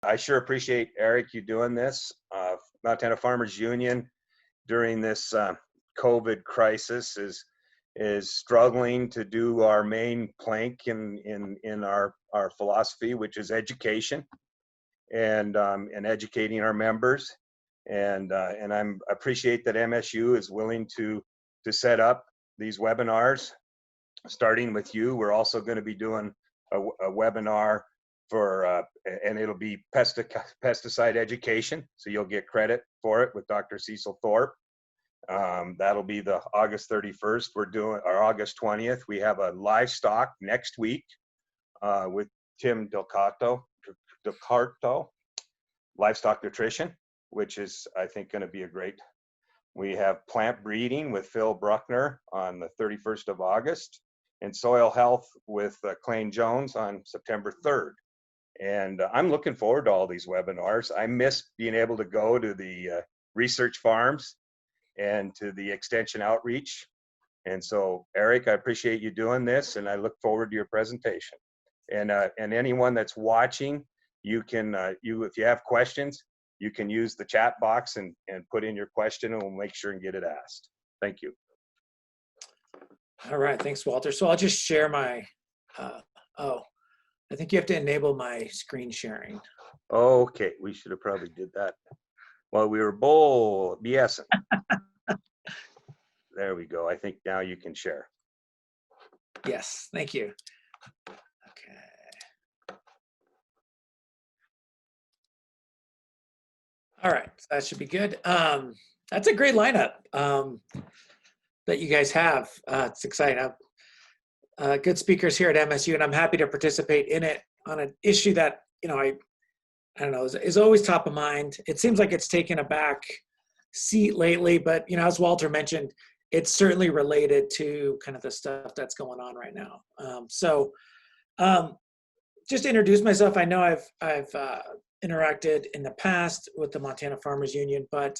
I sure appreciate, Eric, you doing this. Montana Farmers Union during this COVID crisis is struggling to do our main plank in our philosophy, which is education and educating our members. And I appreciate that MSU is willing to set up these webinars. Starting with you, we're also going to be doing a webinar for and it'll be pesticide education, so you'll get credit for it with Dr. Cecil Thorpe. That'll be the August 31st. We're doing our August 20th. We have a livestock next week with Tim Delcato, livestock nutrition, which is, I think, going to be a great. We have plant breeding with Phil Bruckner on the 31st of August, and soil health with Clayne Jones on September 3rd. And I'm looking forward to all these webinars. I miss being able to go to the research farms and to the extension outreach. And so, Eric, I appreciate you doing this, and I look forward to your presentation. And anyone that's watching, you can, if you have questions, you can use the chat box and put in your question, and we'll make sure and get it asked. Thank you. All right, thanks, Walter. So I'll just share my, I think you have to enable my screen sharing. Okay, we should have probably did that while we were BSing. There we go. I think now you can share. Yes, thank you. Okay. All right, so that should be good. That's a great lineup that you guys have. It's exciting. Good speakers here at MSU, and I'm happy to participate in it on an issue that, you know, I don't know, is always top of mind. It seems like it's taken a back seat lately, but, you know, as Walter mentioned, it's certainly related to kind of the stuff that's going on right now. Just to introduce myself, I know I've interacted in the past with the Montana Farmers Union, but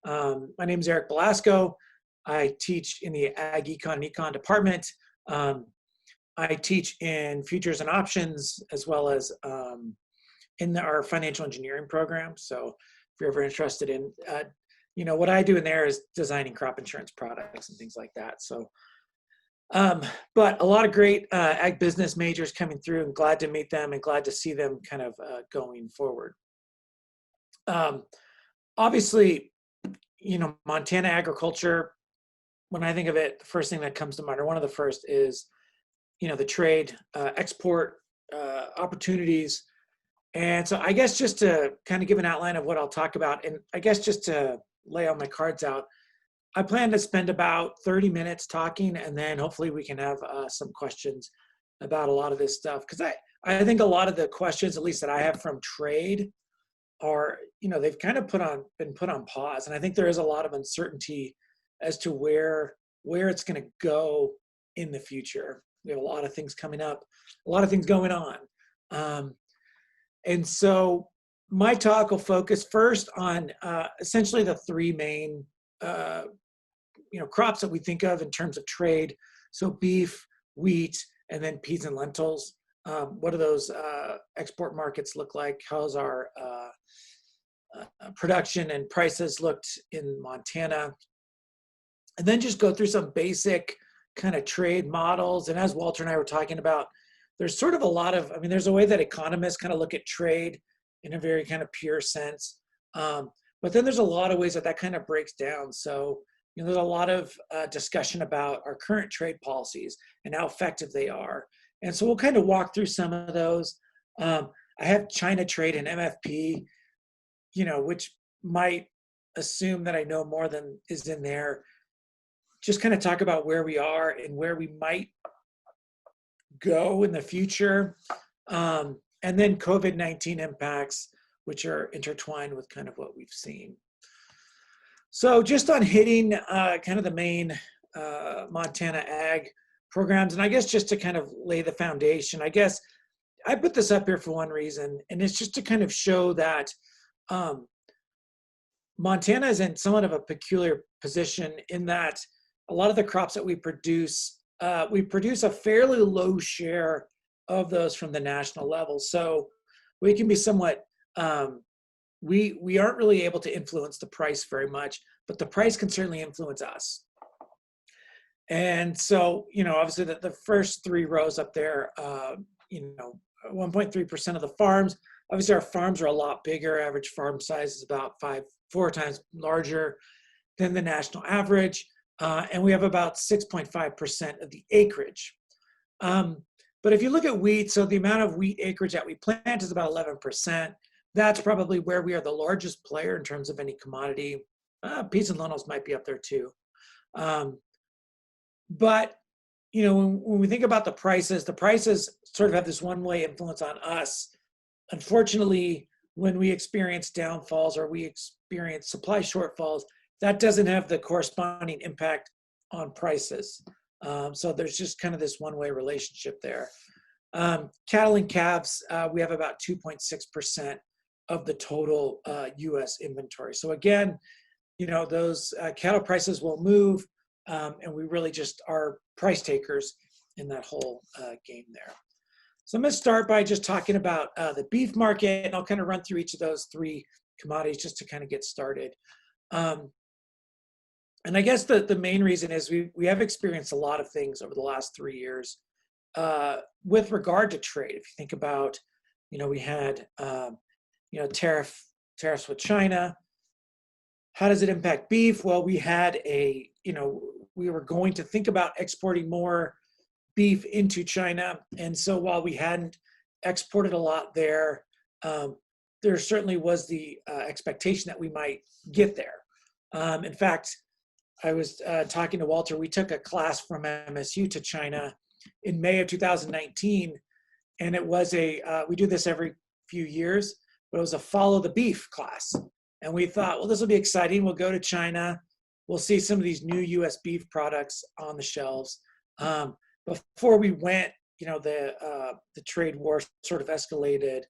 my name is Eric Blasco. I teach in the Ag Econ and Econ department. I teach in futures and options, as well as in our financial engineering program. So if you're ever interested in, you know, what I do in there is designing crop insurance products and things like that. So, but a lot of great ag business majors coming through, and glad to meet them and glad to see them kind of going forward. Obviously, you know, Montana agriculture, when I think of it, the first thing that comes to mind, or one of the first, is, you know, the trade, export opportunities. And so I guess just to kind of give an outline of what I'll talk about, and I guess just to lay all my cards out, I plan to spend about 30 minutes talking, and then hopefully we can have some questions about a lot of this stuff. Because I think a lot of the questions, at least that I have from trade, are, you know, they've kind of been put on pause. And I think there is a lot of uncertainty as to where it's going to go in the future. We have a lot of things coming up, a lot of things going on. And so my talk will focus first on essentially the three main you know, crops that we think of in terms of trade. So beef, wheat, and then peas and lentils. What do those export markets look like? How's our production and prices looked in Montana? And then just go through some basic kind of trade models. And as Walter and I were talking about, there's sort of a lot of, I mean, there's a way that economists kind of look at trade in a very kind of pure sense. But then there's a lot of ways that kind of breaks down. So, you know, there's a lot of discussion about our current trade policies and how effective they are. And so we'll kind of walk through some of those. I have China trade and MFP, you know, which might assume that I know more than is in there. Just kind of talk about where we are and where we might go in the future. And then COVID-19 impacts, which are intertwined with kind of what we've seen. So just on hitting kind of the main Montana ag programs, and I guess just to kind of lay the foundation, I guess I put this up here for one reason, and it's just to kind of show that Montana is in somewhat of a peculiar position in that a lot of the crops that we produce a fairly low share of those from the national level. So we can be somewhat we aren't really able to influence the price very much, but the price can certainly influence us. And so, obviously the first three rows up there, 1.3% of the farms. Obviously, our farms are a lot bigger. Average farm size is about 4 times larger than the national average. And we have about 6.5% of the acreage. But if you look at wheat, so the amount of wheat acreage that we plant is about 11%. That's probably where we are the largest player in terms of any commodity. Peas and lentils might be up there too. But when we think about the prices sort of have this one-way influence on us. Unfortunately, when we experience downfalls or we experience supply shortfalls, that doesn't have the corresponding impact on prices. So there's just kind of this one-way relationship there. Cattle and calves, we have about 2.6% of the total U.S. inventory. So again, those cattle prices will move, and we really just are price takers in that whole game there. So I'm going to start by just talking about the beef market, and I'll kind of run through each of those three commodities just to kind of get started. And I guess the main reason is we have experienced a lot of things over the last 3 years with regard to trade. If you think about, we had, tariffs with China. How does it impact beef? Well, we had we were going to think about exporting more beef into China. And so while we hadn't exported a lot there, there certainly was the expectation that we might get there. In fact, I was talking to Walter. We took a class from MSU to China in May of 2019, and it was we do this every few years, but it was a follow the beef class. And we thought, well, this will be exciting. We'll go to China. We'll see some of these new U.S. beef products on the shelves. Before we went, the trade war sort of escalated,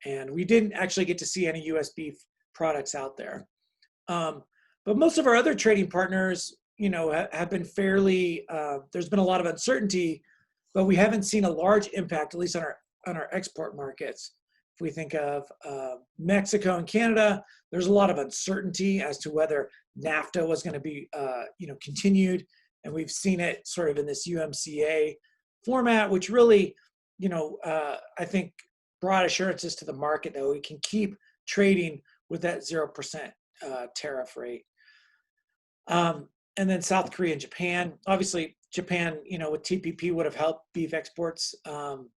and we didn't actually get to see any U.S. beef products out there. But most of our other trading partners, have been fairly, there's been a lot of uncertainty, but we haven't seen a large impact, at least on our export markets. If we think of Mexico and Canada, there's a lot of uncertainty as to whether NAFTA was going to be, continued. And we've seen it sort of in this UMCA format, which really, I think brought assurances to the market that we can keep trading with that 0% tariff rate. And then South Korea and Japan. Obviously, Japan, with TPP would have helped beef exports.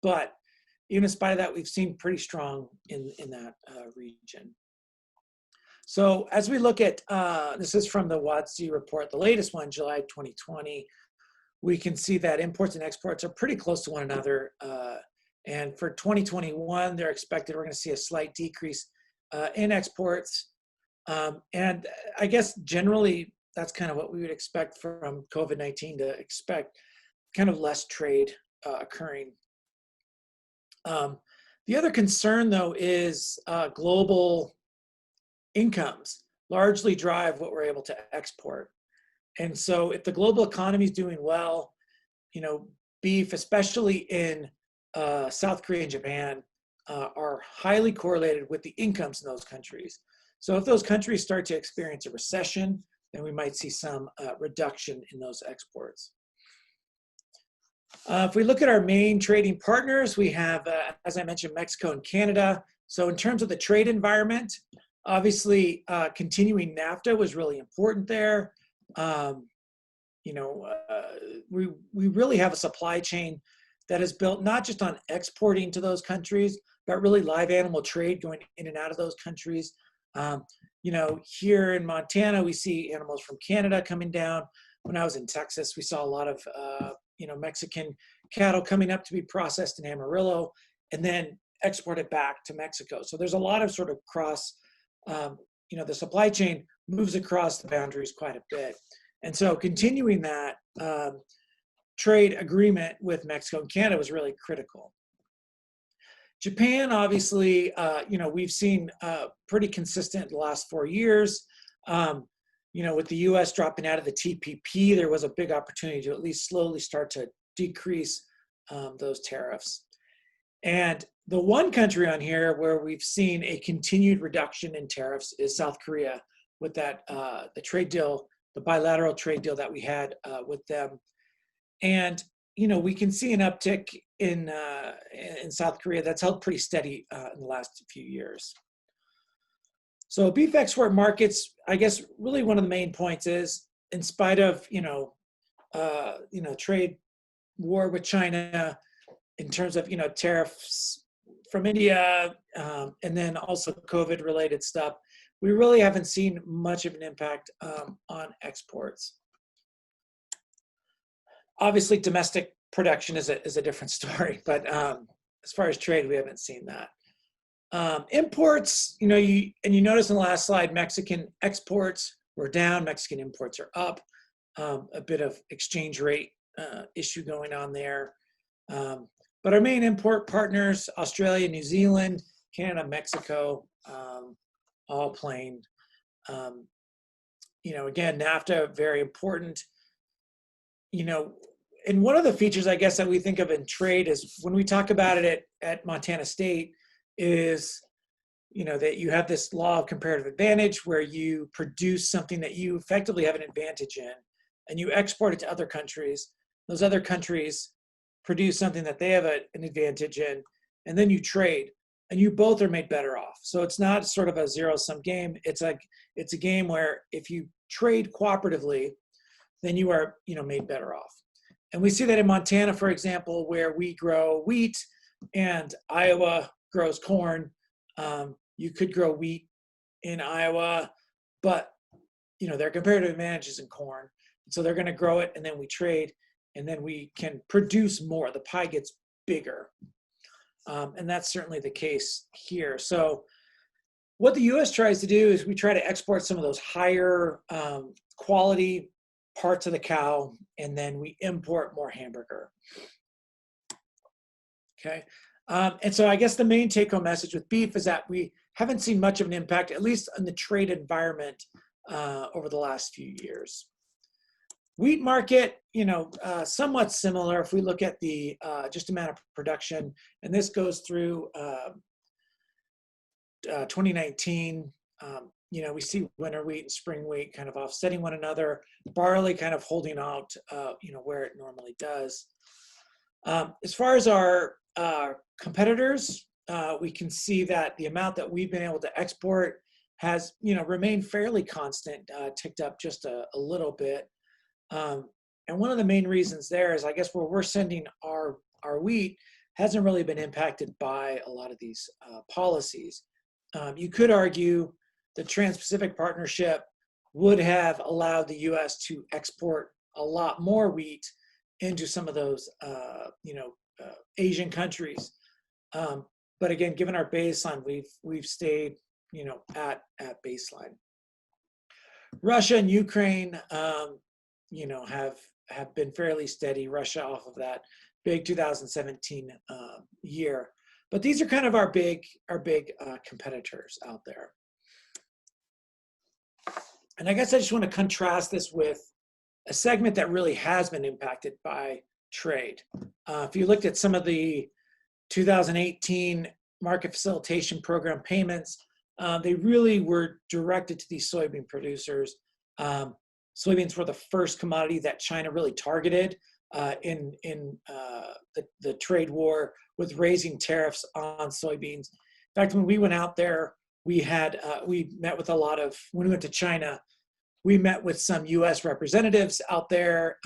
But even in spite of that, we've seen pretty strong in that region. So as we look at, this is from the WOTC report, the latest one, July 2020, we can see that imports and exports are pretty close to one another. And for 2021, they're expected, we're going to see a slight decrease in exports. And I guess generally, that's kind of what we would expect from COVID-19, to expect kind of less trade occurring. The other concern, though, is global incomes largely drive what we're able to export. And so if the global economy is doing well, beef, especially in South Korea and Japan, are highly correlated with the incomes in those countries. So if those countries start to experience a recession, then we might see some reduction in those exports. If we look at our main trading partners, we have, as I mentioned, Mexico and Canada. So in terms of the trade environment, obviously continuing NAFTA was really important there. We really have a supply chain that is built not just on exporting to those countries, but really live animal trade going in and out of those countries. Here in Montana, we see animals from Canada coming down. When I was in Texas, we saw a lot of, Mexican cattle coming up to be processed in Amarillo and then exported back to Mexico. So there's a lot of sort of cross, the supply chain moves across the boundaries quite a bit. And so continuing that trade agreement with Mexico and Canada was really critical. Japan, obviously, we've seen pretty consistent the last 4 years. With the U.S. dropping out of the TPP, there was a big opportunity to at least slowly start to decrease those tariffs. And The one country on here where we've seen a continued reduction in tariffs is South Korea with that the trade deal, the bilateral trade deal that we had with them. And we can see an uptick in South Korea that's held pretty steady in the last few years. So beef export markets, I guess, really one of the main points is, in spite of trade war with China, in terms of tariffs from India, and then also COVID-related stuff, we really haven't seen much of an impact on exports. Obviously, domestic production is a different story, but as far as trade, we haven't seen that. Imports, you notice in the last slide, Mexican exports were down, Mexican imports are up. A bit of exchange rate issue going on there. But our main import partners, Australia, New Zealand, Canada, Mexico, all playing. Again, NAFTA, very important. And one of the features, I guess, that we think of in trade is when we talk about it at Montana State is, that you have this law of comparative advantage where you produce something that you effectively have an advantage in and you export it to other countries. Those other countries produce something that they have an advantage in, and then you trade, and you both are made better off. So it's not sort of a zero-sum game. It's a game where if you trade cooperatively, then you are made better off. And we see that in Montana, for example, where we grow wheat and Iowa grows corn. You could grow wheat in Iowa, but their comparative advantage is in corn. So they're going to grow it, and then we trade, and then we can produce more. The pie gets bigger. And that's certainly the case here. So what the U.S. tries to do is we try to export some of those higher quality parts of the cow, and then we import more hamburger. Okay. And so I guess the main take-home message with beef is that we haven't seen much of an impact, at least in the trade environment, over the last few years. Wheat market, somewhat similar if we look at the just amount of production, and this goes through 2019. We see winter wheat and spring wheat kind of offsetting one another, barley kind of holding out, where it normally does. As far as our competitors, we can see that the amount that we've been able to export has, remained fairly constant, ticked up just a little bit. And one of the main reasons there is, I guess, where we're sending our wheat hasn't really been impacted by a lot of these policies. You could argue the Trans-Pacific Partnership would have allowed the U.S. to export a lot more wheat into some of those, Asian countries. But again, given our baseline, we've stayed, at baseline. Russia and Ukraine, have been fairly steady. Russia off of that big 2017 year, but these are kind of our big competitors out there. And I guess I just want to contrast this with a segment that really has been impacted by trade. If you looked at some of the 2018 market facilitation program payments, they really were directed to these soybean producers. Soybeans were the first commodity that China really targeted in the trade war with raising tariffs on soybeans. In fact, when we went out there, we met with when we went to China, we met with some U.S. representatives out there,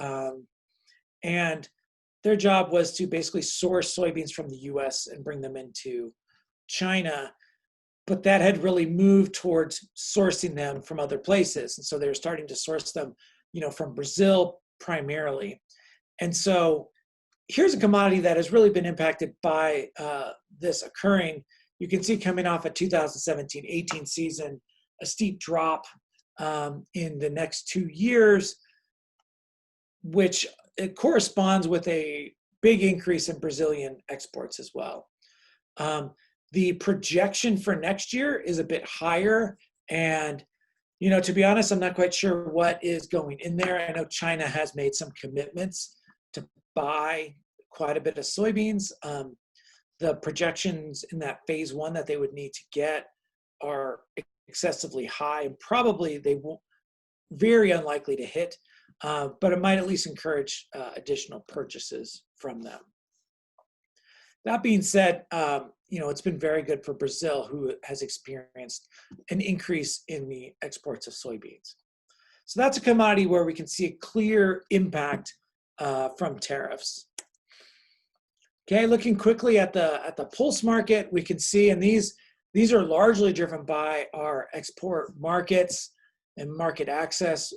and their job was to basically source soybeans from the U.S. and bring them into China. But that had really moved towards sourcing them from other places. And so they were starting to source them, from Brazil primarily. And so here's a commodity that has really been impacted by this occurring. You can see coming off a 2017-18 season, a steep drop in the next 2 years, which it corresponds with a big increase in Brazilian exports as well. The projection for next year is a bit higher. And, to be honest, I'm not quite sure what is going in there. I know China has made some commitments to buy quite a bit of soybeans. the projections in that phase one that they would need to get are excessively high, and probably they won't, very unlikely to hit, but it might at least encourage additional purchases from them. That being said, it's been very good for Brazil, who has experienced an increase in the exports of soybeans. So that's a commodity where we can see a clear impact from tariffs. Okay, looking quickly at the pulse market, we can see, and these are largely driven by our export markets and market access.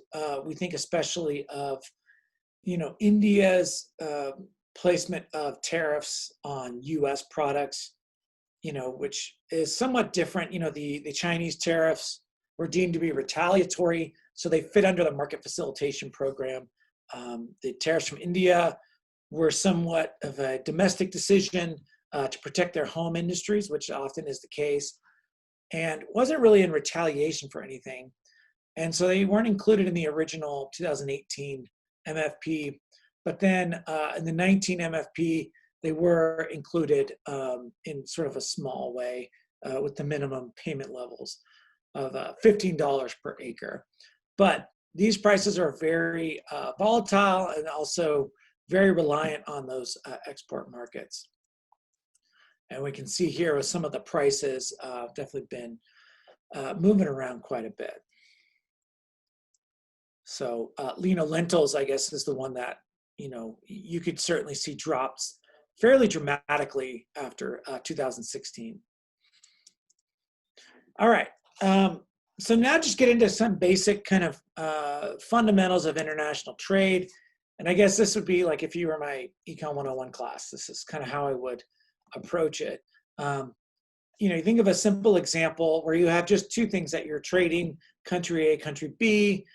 We think especially of, India's placement of tariffs on U.S. products, which is somewhat different. The Chinese tariffs were deemed to be retaliatory, so they fit under the market facilitation program. The tariffs from India were somewhat of a domestic decision to protect their home industries, which often is the case, and wasn't really in retaliation for anything. And so they weren't included in the original 2018 MFP, but then in the 19 MFP, they were included in sort of a small way with the minimum payment levels of $15 per acre. But these prices are very volatile and also very reliant on those export markets. And we can see here with some of the prices definitely been moving around quite a bit. So lentils, I guess, is the one that, you could certainly see drops fairly dramatically after 2016. All right. So now just get into some basic kind of fundamentals of international trade. And I guess this would be like if you were my Econ 101 class, this is kind of how I would approach it. You think of a simple example where you have just two things that you're trading, country A, country B.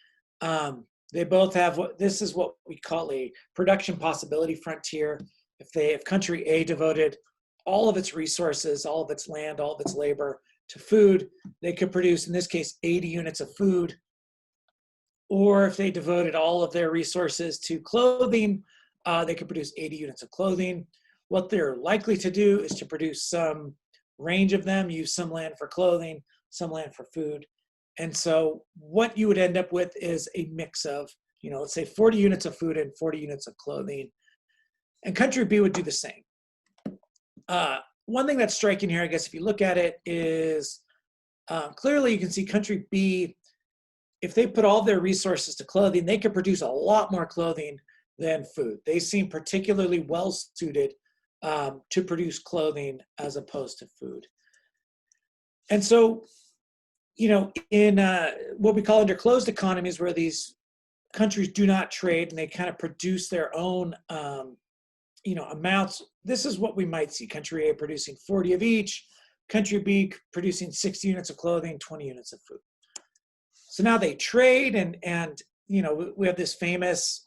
They both have this is what we call a production possibility frontier. If country A devoted all of its resources, all of its land, all of its labor to food, they could produce, in this case, 80 units of food. Or if they devoted all of their resources to clothing, they could produce 80 units of clothing. What they're likely to do is to produce some range of them, use some land for clothing, some land for food. And so what you would end up with is a mix of, let's say 40 units of food and 40 units of clothing. And country B would do the same. One thing that's striking here, I guess, if you look at it is clearly you can see country B, if they put all their resources to clothing, they could produce a lot more clothing than food. They seem particularly well suited to produce clothing as opposed to food. And so, in what we call under closed economies, where these countries do not trade and they kind of produce their own, amounts, this is what we might see. Country A producing 40 of each, country B producing 60 units of clothing, 20 units of food. So now they trade, and we have this famous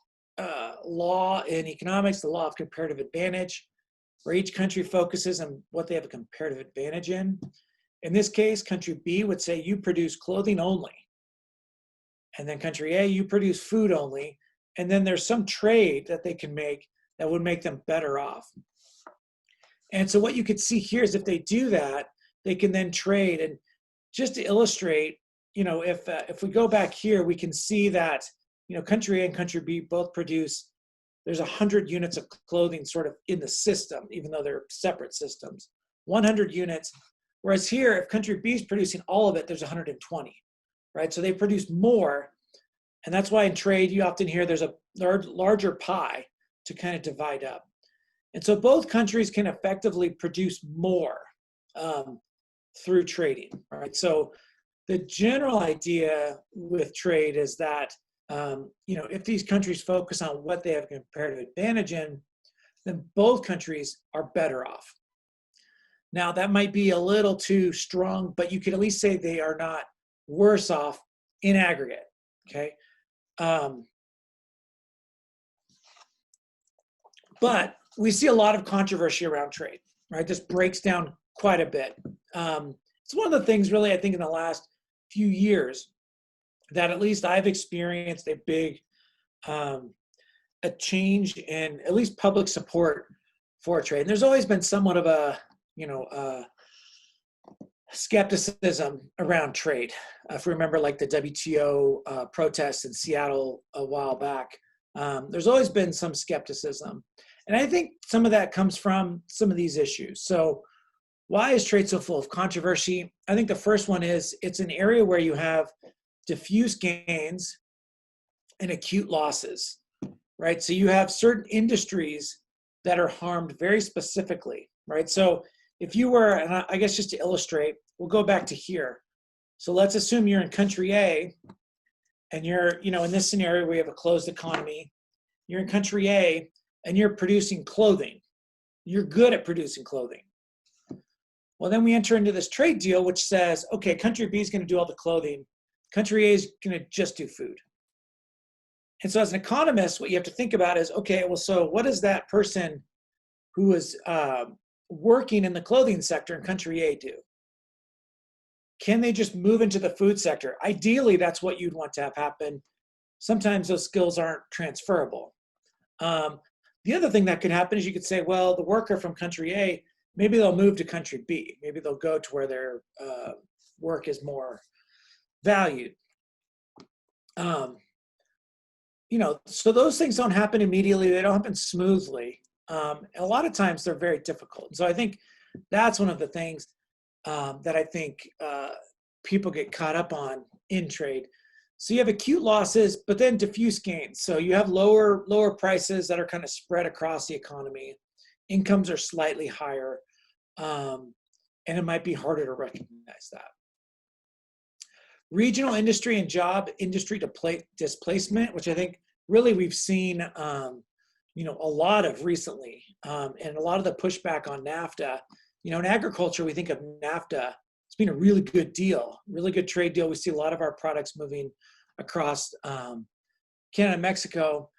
law in economics, the law of comparative advantage, where each country focuses on what they have a comparative advantage in. In this case, country B would say, you produce clothing only. And then country A, you produce food only. And then there's some trade that they can make that would make them better off. And so what you could see here is if they do that, they can then trade. And just to illustrate, if we go back here, we can see that, country A and country B both produce, there's 100 units of clothing sort of in the system, even though they're separate systems, 100 units. Whereas here, if country B is producing all of it, there's 120, right? So they produce more. And that's why in trade, you often hear there's a larger pie to kind of divide up. And so both countries can effectively produce more through trading, right? So the general idea with trade is that, if these countries focus on what they have comparative advantage in, then both countries are better off. Now, that might be a little too strong, but you could at least say they are not worse off in aggregate, okay? But we see a lot of controversy around trade, right? This breaks down quite a bit. It's one of the things really, I think, in the last few years that at least I've experienced a big a change in at least public support for trade. And there's always been somewhat of a skepticism around trade. If we remember, like the WTO protests in Seattle a while back, there's always been some skepticism. And I think some of that comes from some of these issues. So why is trade so full of controversy? I think the first one is it's an area where you have diffuse gains and acute losses, right? So you have certain industries that are harmed very specifically, right? So if you were, and I guess just to illustrate, we'll go back to here. So let's assume you're in country A and you're, in this scenario where you have a closed economy, you're in country A and you're producing clothing. You're good at producing clothing. Well, then we enter into this trade deal, which says, okay, country B is going to do all the clothing. Country A is going to just do food. And so as an economist, what you have to think about is, okay, well, so what does that person who is working in the clothing sector in country A do? Can they just move into the food sector? Ideally, that's what you'd want to have happen. Sometimes those skills aren't transferable. The other thing that could happen is you could say, well, the worker from country A, maybe they'll move to country B. Maybe they'll go to where their work is more valued. So those things don't happen immediately. They don't happen smoothly. A lot of times they're very difficult. So I think that's one of the things that I think people get caught up on in trade. So you have acute losses, but then diffuse gains. So you have lower prices that are kind of spread across the economy. Incomes are slightly higher, and it might be harder to recognize that. Regional industry and job industry displacement, which I think really we've seen a lot of recently, and a lot of the pushback on NAFTA. In agriculture, we think of NAFTA. It's been a really good deal, really good trade deal. We see a lot of our products moving across Canada and Mexico.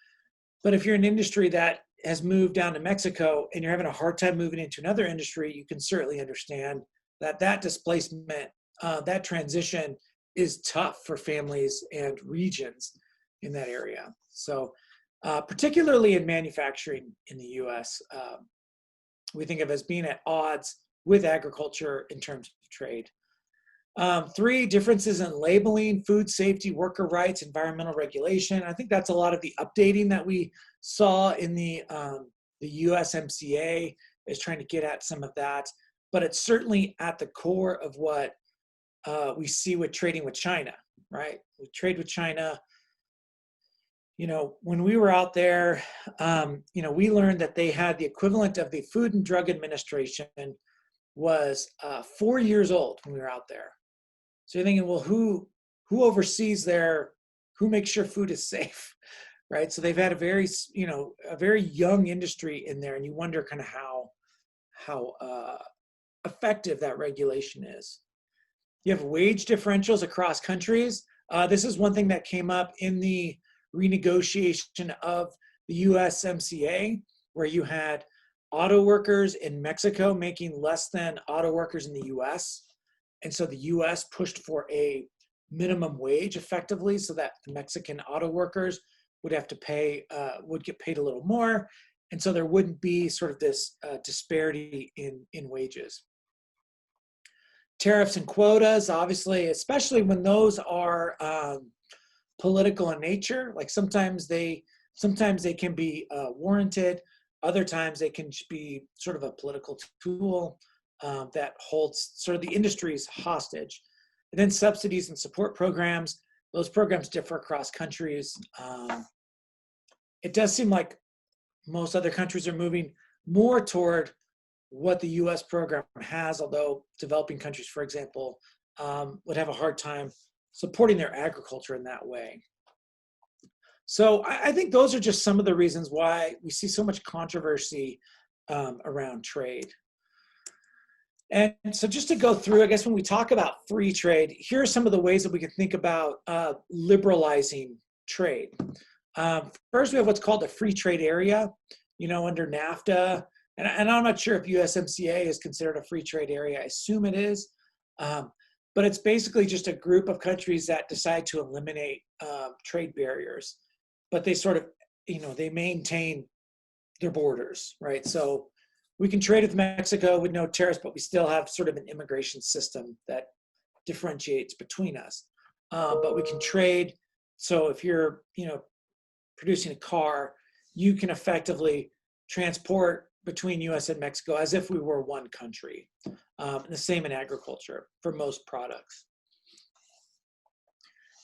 But if you're an industry that has moved down to Mexico and you're having a hard time moving into another industry, you can certainly understand that displacement, that transition is tough for families and regions in that area. So particularly in manufacturing in the US, we think of as being at odds with agriculture in terms of trade. 3, differences in labeling, food safety, worker rights, environmental regulation. I think that's a lot of the updating that we saw in the USMCA is trying to get at some of that, but it's certainly at the core of what we see with trading with China, right? We trade with China. When we were out there, we learned that they had the equivalent of the Food and Drug Administration was 4 years old when we were out there. So you're thinking, well, who oversees who makes sure food is safe, right? So they've had a very young industry in there, and you wonder kind of how effective that regulation is. You have wage differentials across countries. This is one thing that came up in the renegotiation of the USMCA, where you had auto workers in Mexico making less than auto workers in the US. And so the US pushed for a minimum wage effectively so that the Mexican auto workers would have to would get paid a little more. And so there wouldn't be sort of this disparity in wages. Tariffs and quotas, obviously, especially when those are political in nature, like sometimes they can be warranted, other times they can be sort of a political tool that holds sort of the industries hostage. And then subsidies and support programs, those programs differ across countries. It does seem like most other countries are moving more toward what the US program has, although developing countries, for example, would have a hard time supporting their agriculture in that way. So I think those are just some of the reasons why we see so much controversy around trade. And so just to go through, I guess when we talk about free trade, here are some of the ways that we can think about liberalizing trade. First, we have what's called a free trade area, under NAFTA. And I'm not sure if USMCA is considered a free trade area. I assume it is. But it's basically just a group of countries that decide to eliminate trade barriers. But they sort of, they maintain their borders, right? So we can trade with Mexico with no tariffs, but we still have sort of an immigration system that differentiates between us. But we can trade. So if you're, producing a car, you can effectively transport between U.S. and Mexico as if we were one country. The same in agriculture for most products.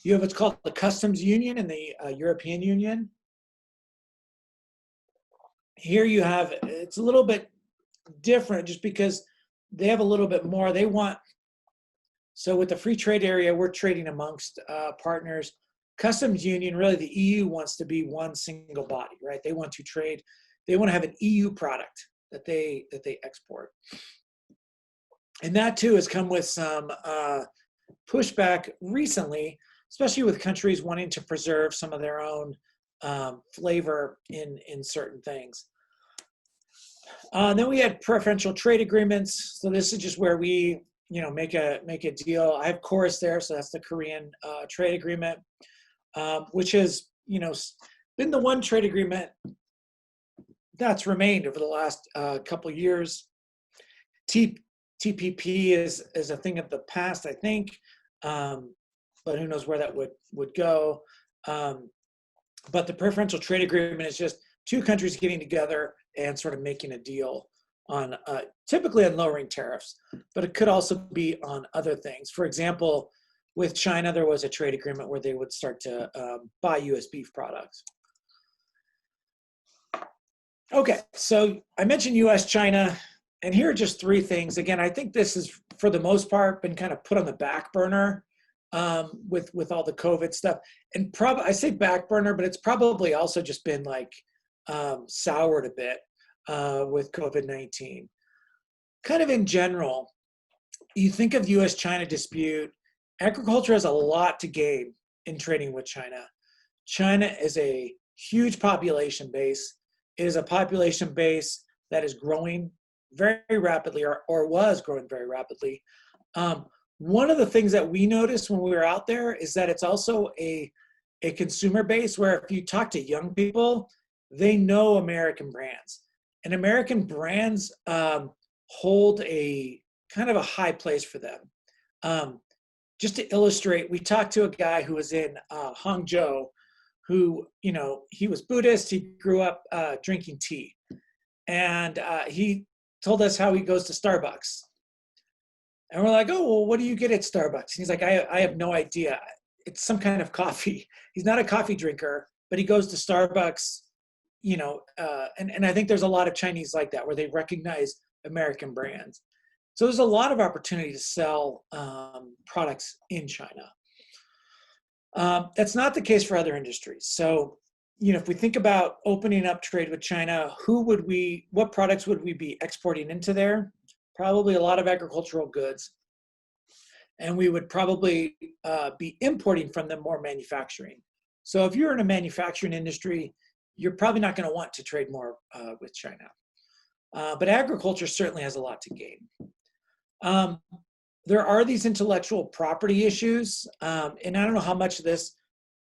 You have what's called the customs union in the European Union. Here you have, it's a little bit different just because they have a little bit more. They want, so with the free trade area, we're trading amongst partners. Customs union, really the EU wants to be one single body, right? They want to trade, they want to have an EU product that they export. And that too has come with some pushback recently, especially with countries wanting to preserve some of their own flavor in certain things. Then we had preferential trade agreements. So this is just where we, make a deal. I have Chorus there, so that's the Korean trade agreement, which has, been the one trade agreement that's remained over the last couple years. TPP is a thing of the past, I think, but who knows where that would go. But the preferential trade agreement is just two countries getting together and sort of making a deal on typically on lowering tariffs, but it could also be on other things. For example, with China, there was a trade agreement where they would start to buy U.S. beef products. Okay, so I mentioned U.S., China, and here are just three things. Again, I think this is, for the most part, been kind of put on the back burner with all the COVID stuff. And probably, I say back burner, but it's probably also just been like soured a bit with COVID-19. Kind of in general, you think of U.S.-China dispute, agriculture has a lot to gain in trading with China. China is a huge population base. It is a population base that is growing very rapidly, or was growing very rapidly. One of the things that we noticed when we were out there is that it's also a consumer base where if you talk to young people, they know American brands. And American brands hold a kind of a high place for them. Just to illustrate, we talked to a guy who was in Hangzhou who, he was Buddhist, he grew up drinking tea. And he told us how he goes to Starbucks. And we're like, oh, well, what do you get at Starbucks? And he's like, I have no idea. It's some kind of coffee. He's not a coffee drinker, but he goes to Starbucks, and I think there's a lot of Chinese like that where they recognize American brands. So there's a lot of opportunity to sell products in China. That's not the case for other industries. So, if we think about opening up trade with China, what products would we be exporting into there? Probably a lot of agricultural goods. And we would probably be importing from them more manufacturing. So if you're in a manufacturing industry, you're probably not going to want to trade more with China. But agriculture certainly has a lot to gain. There are these intellectual property issues, and I don't know how much of this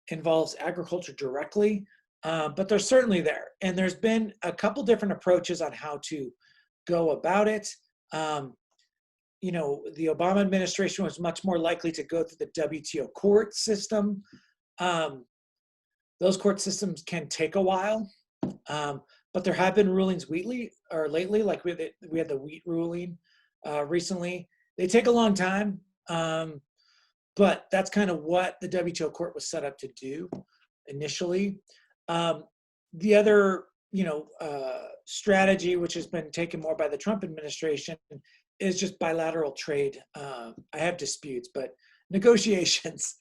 involves agriculture directly, but they're certainly there. And there's been a couple different approaches on how to go about it. The Obama administration was much more likely to go through the WTO court system. Those court systems can take a while, but there have been rulings lately, like we had the wheat ruling recently. They take a long time, but that's kind of what the WTO court was set up to do initially. The other, strategy, which has been taken more by the Trump administration, is just bilateral trade. I have disputes, but negotiations,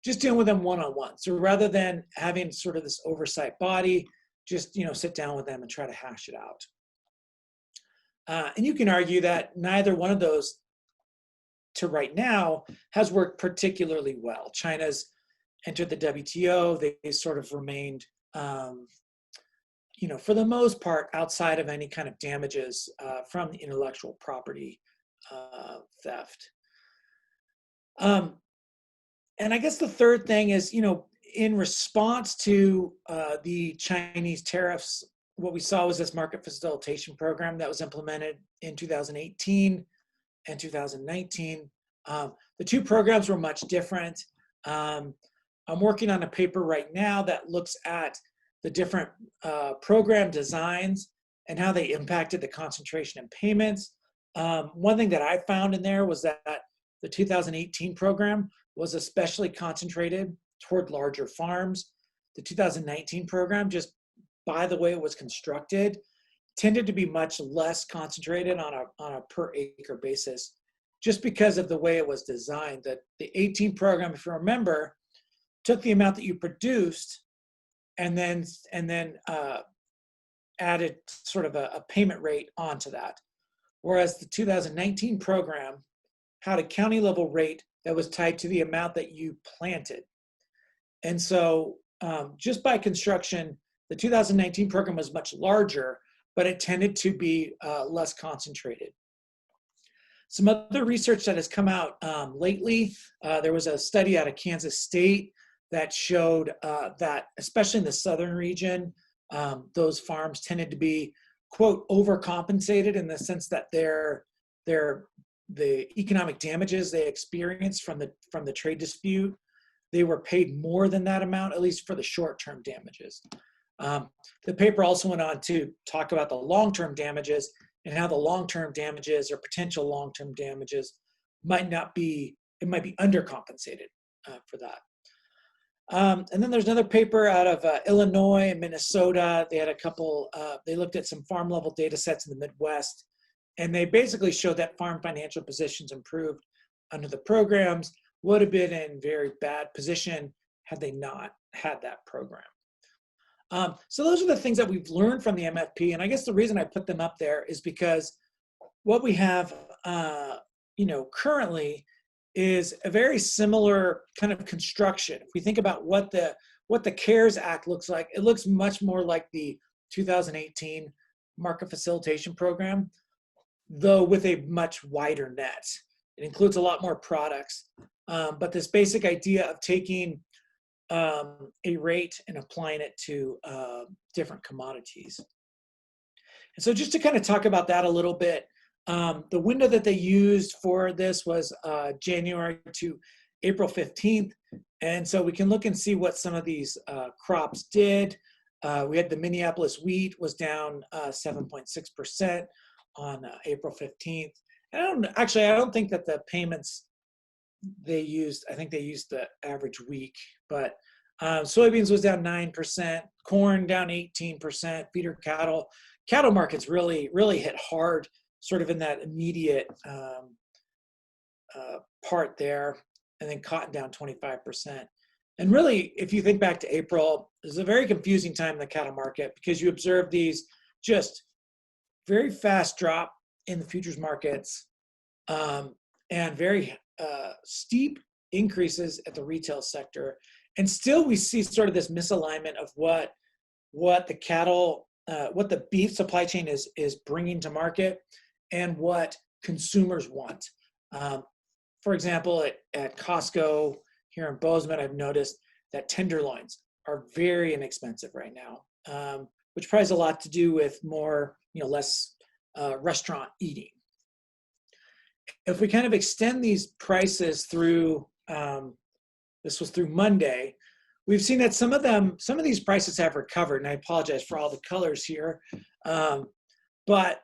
just dealing with them one-on-one. So rather than having sort of this oversight body, just, sit down with them and try to hash it out. And you can argue that neither one of those to right now has worked particularly well. China's entered the WTO. They sort of remained, for the most part, outside of any kind of damages from the intellectual property theft. And I guess the third thing is, in response to the Chinese tariffs what we saw was this market facilitation program that was implemented in 2018 and 2019. The two programs were much different. I'm working on a paper right now that looks at the different program designs and how they impacted the concentration and payments. One thing that I found in there was that the 2018 program was especially concentrated toward larger farms. The 2019 program, just by the way it was constructed, tended to be much less concentrated on a per acre basis, just because of the way it was designed. That the 18 program, if you remember, took the amount that you produced and then added sort of a payment rate onto that. Whereas the 2019 program had a county level rate that was tied to the amount that you planted. And so just by construction, the 2019 program was much larger, but it tended to be less concentrated. Some other research that has come out lately, there was a study out of Kansas State that showed that, especially in the southern region, those farms tended to be, quote, overcompensated in the sense that the economic damages they experienced from the trade dispute, they were paid more than that amount, at least for the short-term damages. The paper also went on to talk about the long-term damages and how the long-term damages or potential long-term damages might be undercompensated for that. And then there's another paper out of Illinois and Minnesota. They had a couple, they looked at some farm level data sets in the Midwest, and they basically showed that farm financial positions improved under the programs, would have been in very bad position had they not had that program. So those are the things that we've learned from the MFP, and I guess the reason I put them up there is because what we have, currently is a very similar kind of construction. If we think about what the CARES Act looks like, it looks much more like the 2018 market facilitation program, though with a much wider net. It includes a lot more products, but this basic idea of taking a rate and applying it to different commodities. And so just to kind of talk about that a little bit, the window that they used for this was January to April 15th. And so we can look and see what some of these crops did. We had the Minneapolis wheat was down 7.6% on April 15th. I don't think that the payments they used, I think they used the average week, but soybeans was down 9%, corn down 18%, feeder cattle markets really hit hard, sort of in that immediate part there, and then cotton down 25%. And really, if you think back to April, it was a very confusing time in the cattle market because you observe these just very fast drop in the futures markets and very steep increases at the retail sector. And still we see sort of this misalignment of what the beef supply chain is bringing to market and what consumers want. For example, at Costco here in Bozeman, I've noticed that tenderloins are very inexpensive right now, which probably has a lot to do with less restaurant eating. If we kind of extend these prices through, this was through Monday, we've seen that some of these prices have recovered, and I apologize for all the colors here. But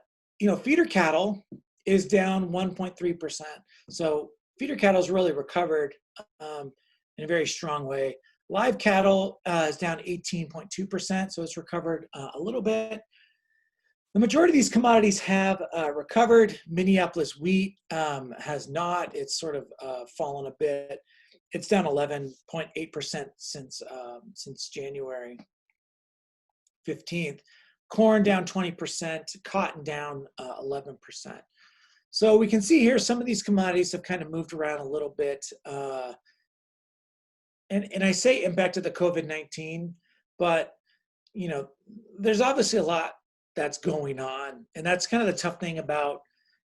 feeder cattle is down 1.3%. So feeder cattle has really recovered in a very strong way. Live cattle is down 18.2%, so it's recovered a little bit. The majority of these commodities have recovered. Minneapolis wheat has not. It's sort of fallen a bit. It's down 11.8% since January 15th. Corn down 20%, cotton down 11%. So we can see here some of these commodities have kind of moved around a little bit. And I say impacted the COVID-19, but there's obviously a lot that's going on. And that's kind of the tough thing about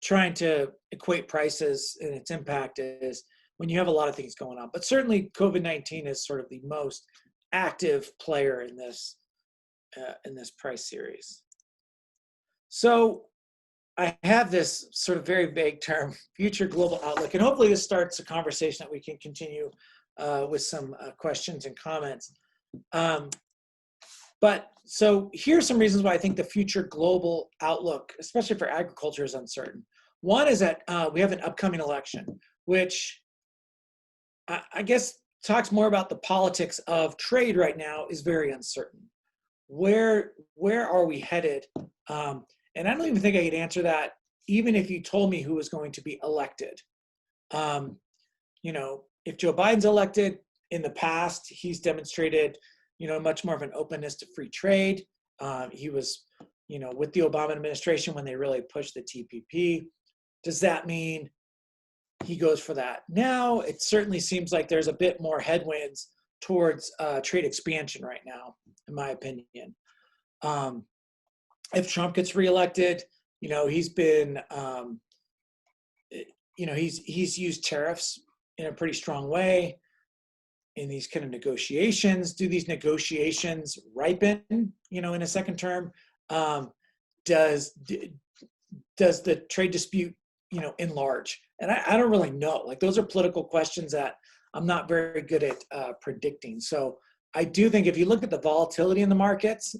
trying to equate prices and its impact is when you have a lot of things going on. But certainly COVID-19 is sort of the most active player in this in this price series. So I have this sort of very vague term, future global outlook, and hopefully this starts a conversation that we can continue with some questions and comments. But so here's some reasons why I think the future global outlook, especially for agriculture, is uncertain. One is that we have an upcoming election, which I guess talks more about the politics of trade right now is very uncertain. Where are we headed? And I don't even think I could answer that even if you told me who was going to be elected. You know, if Joe Biden's elected, in the past, he's demonstrated, you know, much more of an openness to free trade. He was, you know, with the Obama administration when they really pushed the TPP. Does that mean he goes for that? Now, it certainly seems like there's a bit more headwinds towards trade expansion right now, in my opinion. If Trump gets reelected, you know, he's been, you know, he's used tariffs in a pretty strong way in these kind of negotiations. Do these negotiations ripen, you know, in a second term? Does the trade dispute, you know, enlarge? And I don't really know. Like, those are political questions that I'm not very good at predicting. So I do think if you look at the volatility in the markets,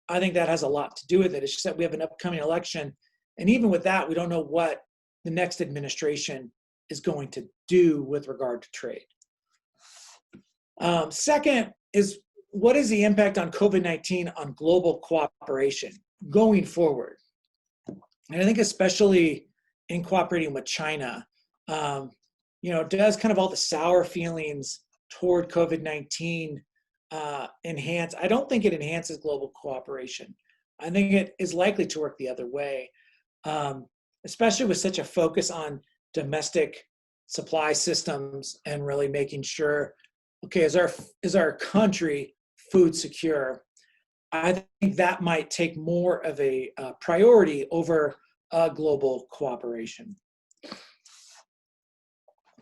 I think that has a lot to do with it. It's just that we have an upcoming election. And even with that, we don't know what the next administration is going to do with regard to trade. Second is, what is the impact on COVID-19 on global cooperation going forward? And I think especially in cooperating with China, you know, does kind of all the sour feelings toward COVID-19 enhance? I don't think it enhances global cooperation. I think it is likely to work the other way, especially with such a focus on domestic supply systems and really making sure, okay, is our country food secure? I think that might take more of a priority over global cooperation.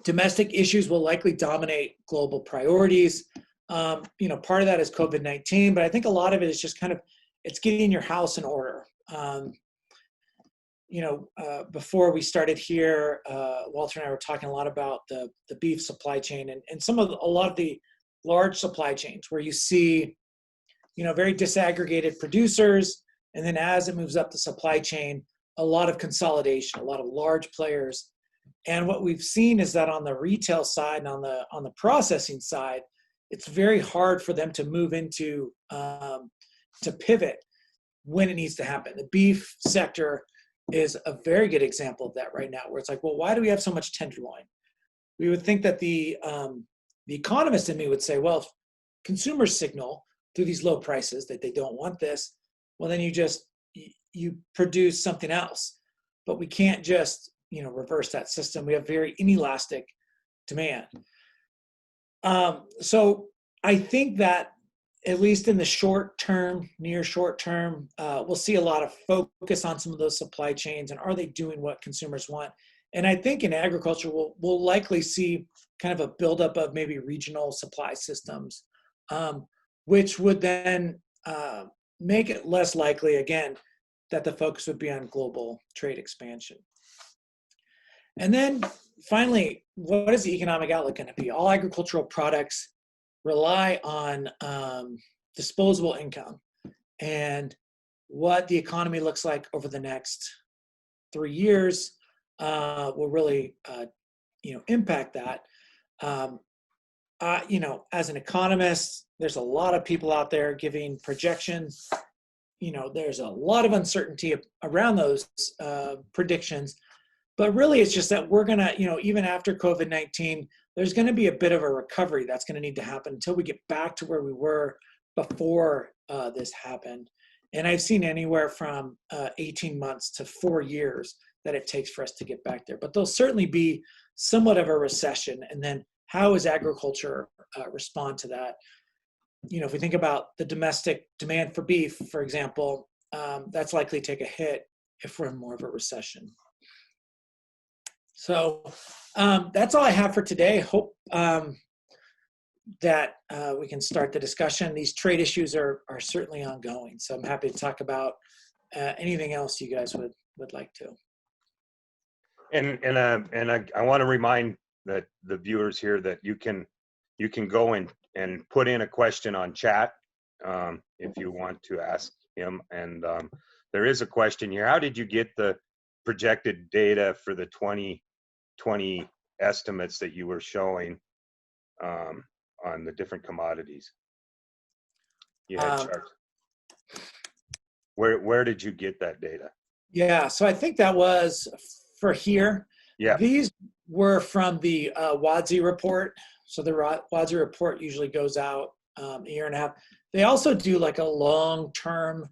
Domestic issues will likely dominate global priorities. You know, part of that is COVID-19, but I think a lot of it is just kind of, it's getting your house in order. You know, before we started here, Walter and I were talking a lot about the beef supply chain and a lot of the large supply chains where you see, you know, very disaggregated producers, and then as it moves up the supply chain, a lot of consolidation, a lot of large players. And what we've seen is that on the retail side and on the processing side, it's very hard for them to move into to pivot when it needs to happen. The beef sector is a very good example of that right now, where it's like, well, why do we have so much tenderloin? We would think that the economist in me would say, well, if consumers signal through these low prices that they don't want this, well, then you produce something else. But we can't just, you know, reverse that system. We have very inelastic demand. So I think that at least in the short term, near short term, we'll see a lot of focus on some of those supply chains and are they doing what consumers want? And I think in agriculture, we'll likely see kind of a buildup of maybe regional supply systems, which would then make it less likely, again, that the focus would be on global trade expansion. And then finally, what is the economic outlook going to be? All agricultural products rely on disposable income, and what the economy looks like over the next 3 years will really, you know, impact that. You know, as an economist, there's a lot of people out there giving projections. You know, there's a lot of uncertainty around those predictions, but really it's just that we're gonna, you know, even after COVID-19, there's gonna be a bit of a recovery that's gonna need to happen until we get back to where we were before this happened. And I've seen anywhere from 18 months to 4 years that it takes for us to get back there. But there'll certainly be somewhat of a recession. And then how does agriculture respond to that? You know, if we think about the domestic demand for beef, for example, that's likely to take a hit if we're in more of a recession. So that's all I have for today. Hope that we can start the discussion. These trade issues are certainly ongoing, so I'm happy to talk about anything else you guys would like to. I want to remind that the viewers here that you can go and put in a question on chat if you want to ask him. And there is a question here. How did you get the projected data for the 2020 estimates that you were showing on the different commodities? You had charts. Where did you get that data? Yeah, so I think that was for here. Yeah. These were from the WASI report. So the WASI report usually goes out a year and a half. They also do like a long-term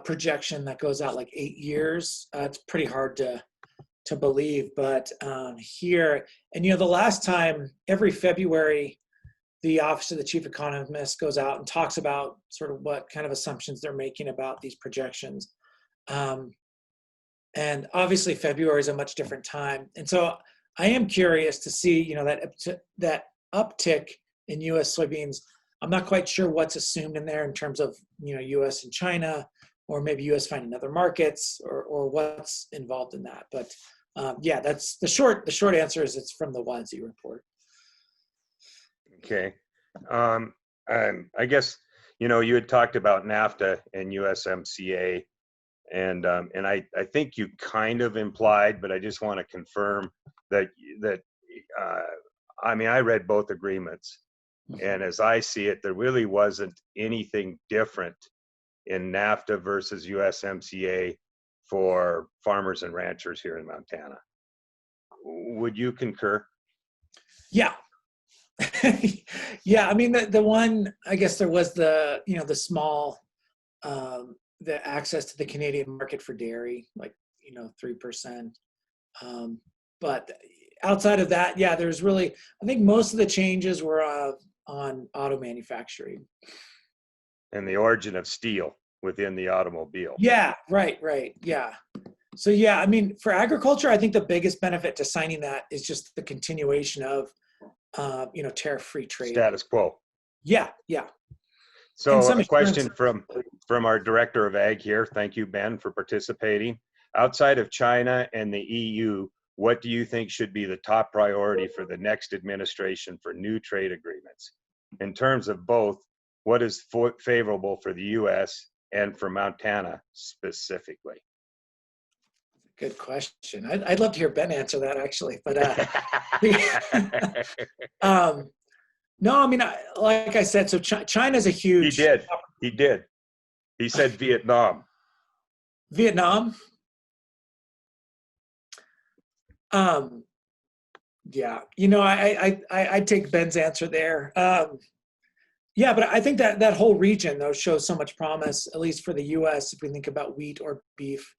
projection that goes out like 8 years. It's pretty hard to believe, but here, and the last time, every February, the Office of the Chief Economist goes out and talks about sort of what kind of assumptions they're making about these projections. And obviously February is a much different time. And so I am curious to see, that uptick in US soybeans. I'm not quite sure what's assumed in there in terms of, US and China, or maybe US finding other markets, or what's involved in that. But yeah, that's the short answer is it's from the WASI report. Okay. I guess, you had talked about NAFTA and USMCA, and I think you kind of implied, but I just want to confirm that I read both agreements, and as I see it, there really wasn't anything different in NAFTA versus USMCA for farmers and ranchers here in Montana. Would you concur? Yeah. Yeah, the one, I guess there was the small, the access to the Canadian market for dairy, like, 3%. But outside of that, yeah, there's really, I think most of the changes were on auto manufacturing. And the origin of steel within the automobile. Yeah, right, yeah. So yeah, for agriculture, I think the biggest benefit to signing that is just the continuation of tariff-free trade. Status quo. Yeah. So a question from our Director of Ag here. Thank you, Ben, for participating. Outside of China and the EU, what do you think should be the top priority for the next administration for new trade agreements? In terms of both, what is favorable for the U.S. and for Montana specifically? Good question. I'd love to hear Ben answer that, actually. But no, like I said, so China's a huge. He did. He said Vietnam. Vietnam. Yeah, I take Ben's answer there. Yeah, but I think that whole region though shows so much promise, at least for the U.S. If we think about wheat or beef.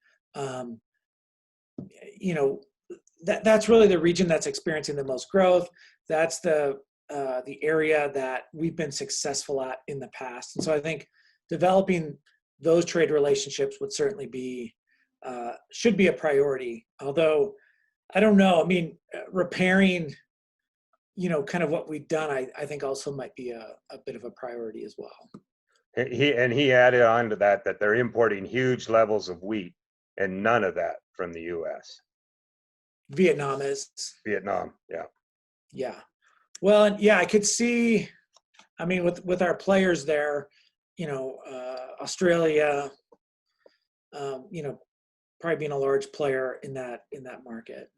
That's really the region that's experiencing the most growth. That's the area that we've been successful at in the past. And so I think developing those trade relationships would certainly be, should be a priority. Although, I don't know, repairing, kind of what we've done, I think also might be a bit of a priority as well. He added on to that they're importing huge levels of wheat and none of that from the U.S. Vietnam is. Vietnam, yeah. Yeah. Well, yeah, I could see, with our players there, Australia, probably being a large player in that market.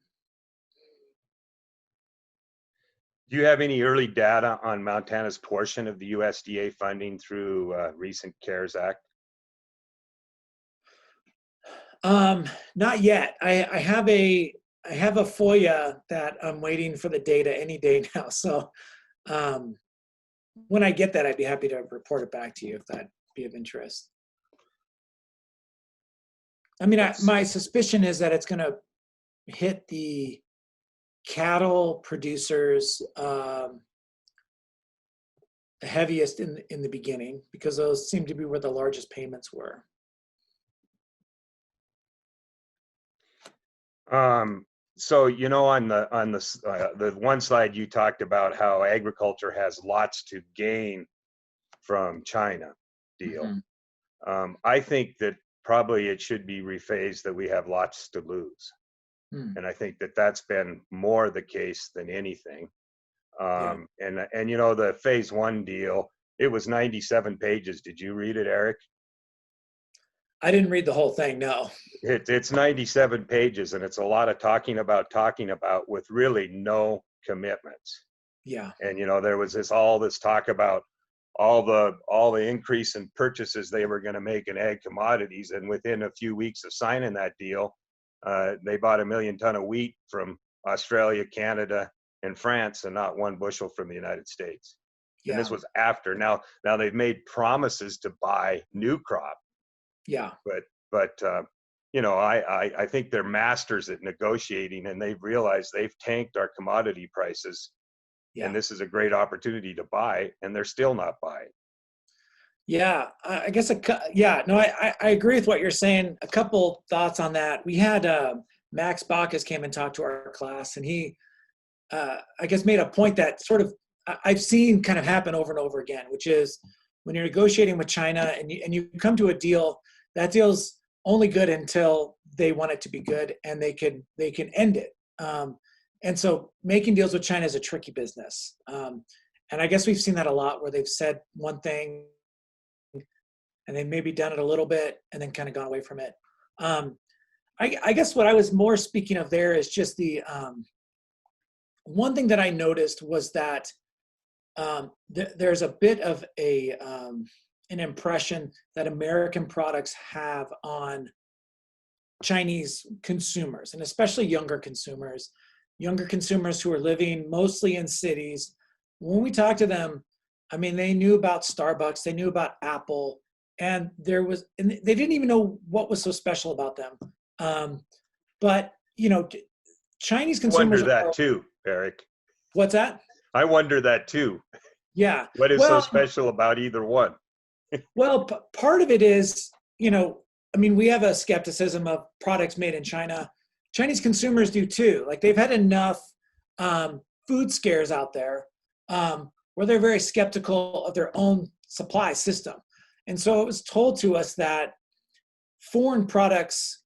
Do you have any early data on Montana's portion of the USDA funding through recent CARES Act? Not yet. I have a FOIA that I'm waiting for the data any day now. So when I get that, I'd be happy to report it back to you if that'd be of interest. My suspicion is that it's going to hit the cattle producers the heaviest in the beginning, because those seem to be where the largest payments were. So, you know, the one slide you talked about how agriculture has lots to gain from China deal. Hmm. I think that probably it should be rephased that we have lots to lose. Hmm. And I think that that's been more the case than anything. Yeah. And you know, the phase one deal, it was 97 pages. Did you read it, Eric? I didn't read the whole thing. No. It's 97 pages, and it's a lot of talking about with really no commitments. Yeah. And you know, there was all this talk about all the increase in purchases they were going to make in ag commodities, and within a few weeks of signing that deal, they bought 1 million ton of wheat from Australia, Canada, and France, and not one bushel from the United States. And this Yeah. was after. Now they've made promises to buy new crop, Yeah. but you know, I think they're masters at negotiating, and they've realized they've tanked our commodity prices, and Yeah. this is a great opportunity to buy, and they're still not buying. Yeah. I guess, yeah, no, I agree with what you're saying. A couple thoughts on that. We had Max Bacchus came and talked to our class, and he, I guess, made a point that sort of I've seen kind of happen over and over again, which is when you're negotiating with China and you come to a deal, that deal's only good until they want it to be good, and they can end it. And so making deals with China is a tricky business. And I guess we've seen that a lot where they've said one thing and they maybe done it a little bit and then kind of gone away from it. Um, I guess what I was more speaking of there is just the one thing that I noticed was that there's a bit of an impression that American products have on Chinese consumers, and especially younger consumers who are living mostly in cities. When we talk to them, I mean, they knew about Starbucks, they knew about Apple, and they didn't even know what was so special about them. But you know, Chinese I wonder consumers that are, too, Eric. what's that? I wonder that too. Yeah. What is so Well, special about either one? part of it is, I mean, we have a skepticism of products made in China. Chinese consumers do too. Like they've had enough food scares out there where they're very skeptical of their own supply system. And so it was told to us that foreign products,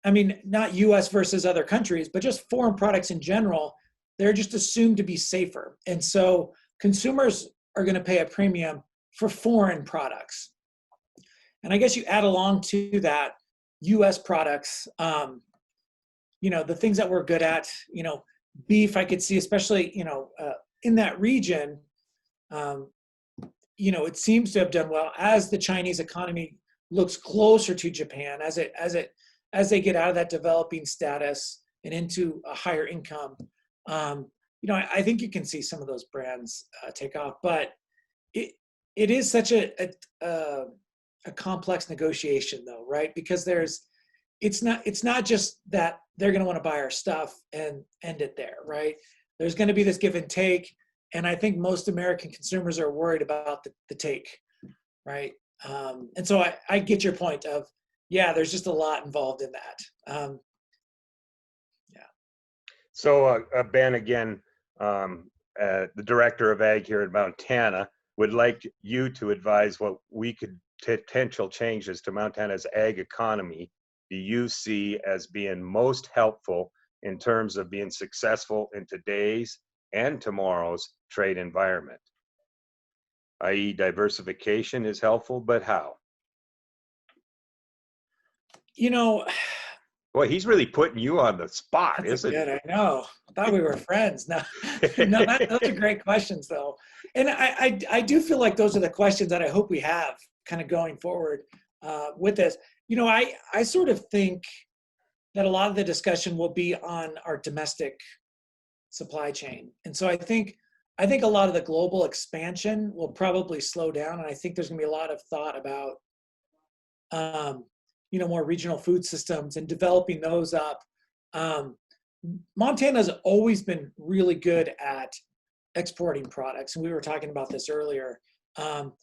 I mean, not US versus other countries, but just foreign products in general, they're just assumed to be safer. And so consumers are going to pay a premium for foreign products. And I guess you add along to that US products, the things that we're good at, beef, I could see, especially, in that region, um, it seems to have done well as the Chinese economy looks closer to Japan, as they get out of that developing status and into a higher income. I think you can see some of those brands take off, but it is such a complex negotiation, though, right? Because it's not just that they're going to want to buy our stuff and end it there, right? There's going to be this give and take, and I think most American consumers are worried about the take, right? And so I get your point of, yeah, there's just a lot involved in that. Yeah. So, Ben, again, the director of ag here in Montana, would like you to advise what we could potential changes to Montana's ag economy do you see as being most helpful in terms of being successful in today's and tomorrow's trade environment? I.e., diversification is helpful, but how? You know, Boy, he's really putting you on the spot, that's a isn't good. he? I know. I thought we were friends. No, no, those are great questions, though, and I do feel like those are the questions that I hope we have kind of going forward with this. I sort of think that a lot of the discussion will be on our domestic supply chain, and so I think a lot of the global expansion will probably slow down, and I think there's going to be a lot of thought about um, more regional food systems and developing those up. Um, Montana's always been really good at exporting products, and we were talking about this earlier. Um,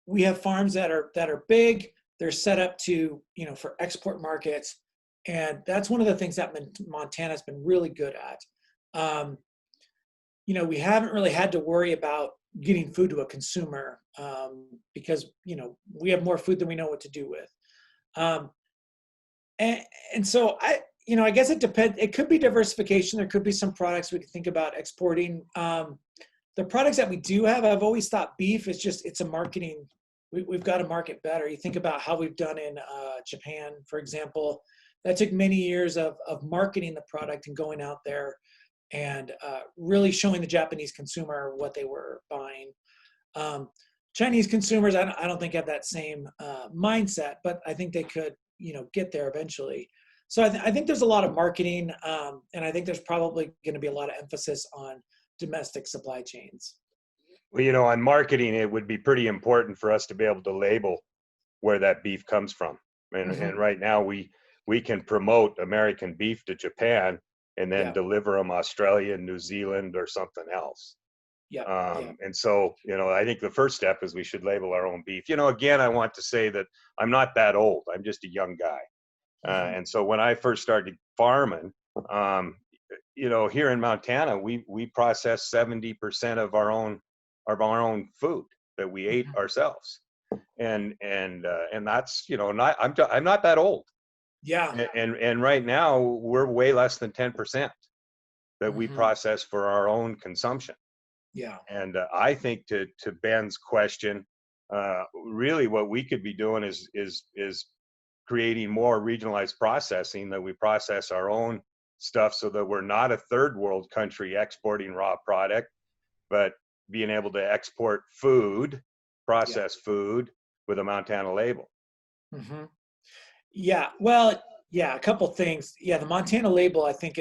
we have farms that are big. They're set up to for export markets, And that's one of the things that Montana's been really good at. Um, we haven't really had to worry about getting food to a consumer because, we have more food than we know what to do with. Um, and, and so I guess it depends. It could be diversification. There could be some products we could think about exporting. The products that we do have, I've always thought beef is it's a marketing. We've got to market better. You think about how we've done in Japan, for example. That took many years of marketing the product and going out there and really showing the Japanese consumer what they were buying. Chinese consumers, I don't think have that same mindset, but I think they could, get there eventually. So I think there's a lot of marketing, and I think there's probably going to be a lot of emphasis on domestic supply chains. Well, on marketing, it would be pretty important for us to be able to label where that beef comes from. And, Mm-hmm. and right now we can promote American beef to Japan and then Yeah. deliver them Australia, New Zealand, or something else. Yeah. And so, I think the first step is we should label our own beef. Again, I want to say that I'm not that old. I'm just a young guy. Mm-hmm. And so when I first started farming, here in Montana, we process 70% of our own food that we ate Mm-hmm. ourselves. And that's, not, I'm not that old. Yeah. And right now we're way less than 10% that we Mm-hmm. process for our own consumption. Yeah. And I think to Ben's question, really what we could be doing is creating more regionalized processing, that we process our own stuff so that we're not a third world country exporting raw product, but being able to export food, processed food with a Montana label. Mm-hmm. Yeah. Well, yeah, a couple things. Yeah, the Montana label, I think,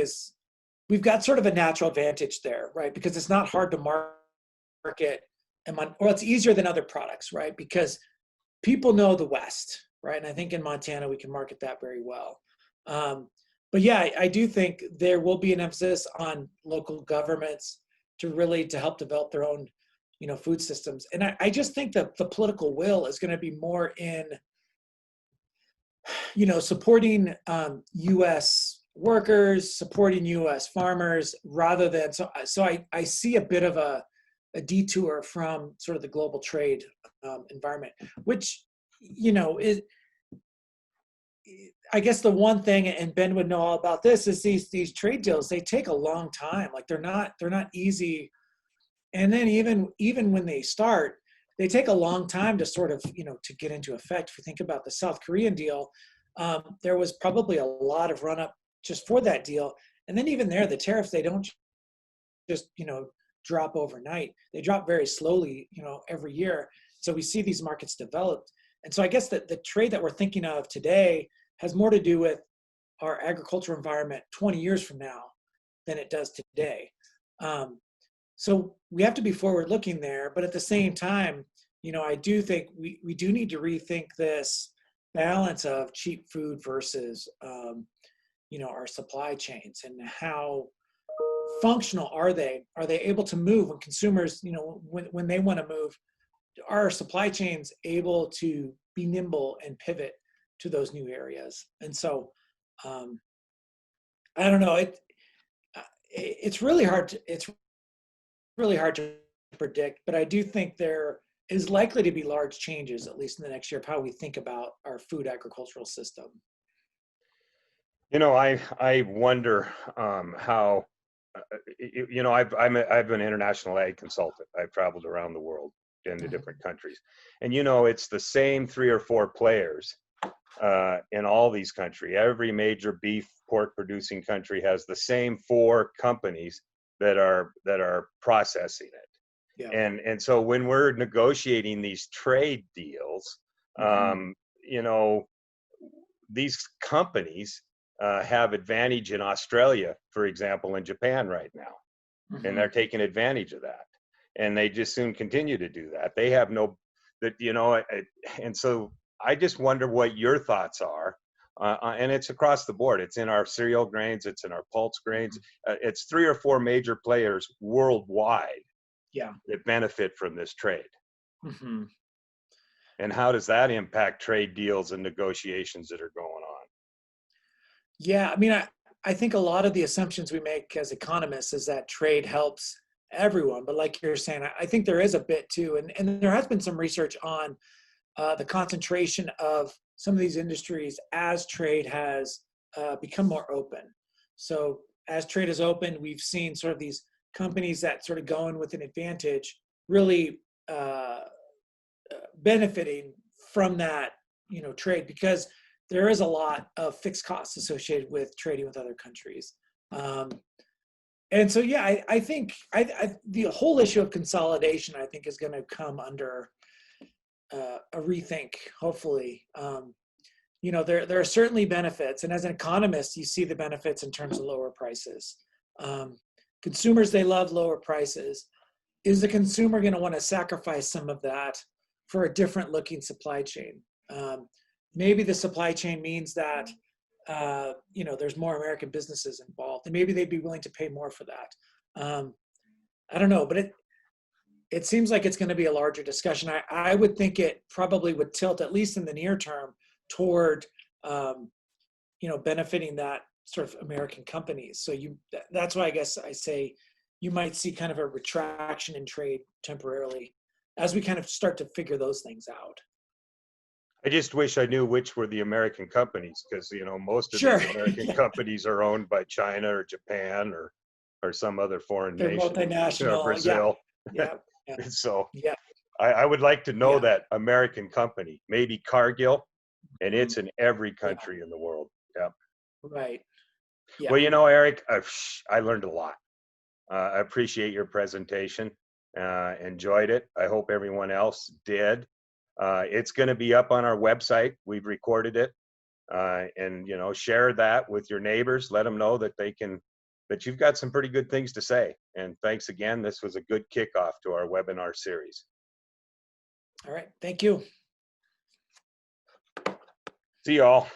we've got sort of a natural advantage there, right? Because it's not hard to market, or it's easier than other products, right? Because people know the West, right? And I think in Montana we can market that very well. But yeah, I do think there will be an emphasis on local governments to help develop their own, food systems. And I just think that the political will is going to be more in, supporting U.S. workers, supporting U.S. farmers, rather than so I see a bit of a detour from sort of the global trade environment, which is, I guess the one thing, and Ben would know all about this, is these trade deals. They take a long time. Like they're not easy, and then even when they start, they take a long time to sort of to get into effect. If you think about the South Korean deal, there was probably a lot of run up just for that deal, and then even there, the tariffs, they don't just drop overnight. They drop very slowly, every year. So we see these markets developed. And so I guess that the trade that we're thinking of today has more to do with our agricultural environment 20 years from now than it does today. So we have to be forward looking there, but at the same time, I do think we do need to rethink this balance of cheap food versus, our supply chains, and how functional are they? Are they able to move when consumers, when they want to move? Are supply chains able to be nimble and pivot to those new areas? And so, I don't know. It's really hard to predict, but I do think there is likely to be large changes, at least in the next year, of how we think about our food agricultural system. I wonder how. I've been an international ag consultant. I've traveled around the world into different countries, and it's the same 3 or 4 players in all these countries. Every major beef, pork producing country has the same 4 companies that are processing it. Yeah. And so when we're negotiating these trade deals, these companies have advantage in Australia, for example, and Japan right now, and they're taking advantage of that, and they just soon continue to do that. They have no, and so I just wonder what your thoughts are. And it's across the board. It's in our cereal grains. It's in our pulse grains. It's 3 or 4 major players worldwide that benefit from this trade. Mm-hmm. And how does that impact trade deals and negotiations that are going on? Yeah, I mean, I think a lot of the assumptions we make as economists is that trade helps everyone. But like you're saying, I think there is a bit too. And there has been some research on the concentration of some of these industries as trade has become more open. So as trade is open, we've seen sort of these companies that sort of go in with an advantage really benefiting from that, trade, because there is a lot of fixed costs associated with trading with other countries. Um, and so, yeah, I think the whole issue of consolidation, I think, is going to come under a rethink, hopefully. There are certainly benefits, and as an economist, you see the benefits in terms of lower prices. Um, Consumers, they love lower prices. Is the consumer going to want to sacrifice some of that for a different looking supply chain? Maybe the supply chain means that there's more American businesses involved, and maybe they'd be willing to pay more for that. I don't know, but it seems like it's going to be a larger discussion. I would think it probably would tilt, at least in the near term, toward benefiting that sort of American companies. So that's why I guess I say you might see kind of a retraction in trade temporarily as we kind of start to figure those things out. I just wish I knew which were the American companies, because most of Sure. these American Yeah, companies are owned by China or Japan or some other foreign they're nation, multinational. Yeah, Brazil. yeah, yeah, So yeah, I would like to know yeah, that American company, maybe Cargill, and it's in every yeah. country in the world. Yeah. Right. Yeah. Well, Eric, I learned a lot. I appreciate your presentation. Enjoyed it. I hope everyone else did. It's going to be up on our website. We've recorded it, and share that with your neighbors. Let them know that that you've got some pretty good things to say. And thanks again. This was a good kickoff to our webinar series. All right. Thank you. See y'all.